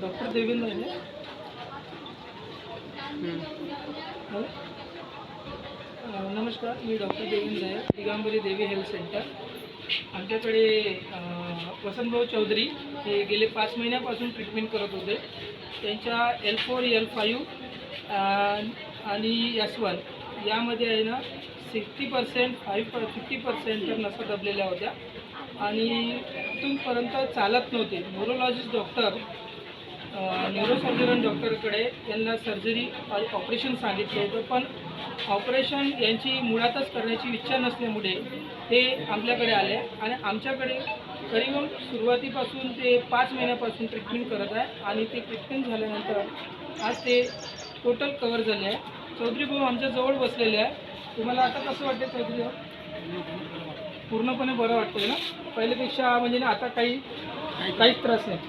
Doctor Devendra आहे. नमस्कार, मी doctor Devendra आहे, दिगंबरी देवी हेल्थ सेंटर. आमच्याकडे वसंतभाऊ चौधरी हे गेले 5 महिन्यापासून ट्रीटमेंट करत होते. त्यांच्या L4 L5 आणि S1 यामध्ये आहे ना 60% 50% तर नसा दबलेल्या होत्या आणि इथूनपर्यंत चालत नव्हते. न्यूरोलॉजिस्ट डॉक्टर न्यूरोसर्जन डॉक्टरकडे त्यांना सर्जरी ऑपरेशन सांगितलं होतं, पण ऑपरेशन यांची मुळातच करण्याची इच्छा नसल्यामुळे ते आपल्याकडे आले आणि आमच्याकडे करीब सुरुवातीपासून ते 5 महिन्यापासून ट्रीटमेंट करत आहे आणि ते ट्रीटमेंट झाल्यानंतर आज ते टोटल कवर झाले आहे. चौधरी भाऊ आमच्या जवळ बसलेले आहे. तुम्हाला आता कसं वाटतं चौधरी भाऊ? पूर्णपणे बरं वाटतंय ना? पहिल्यापेक्षा म्हणजे ना आता काहीच त्रास नाही.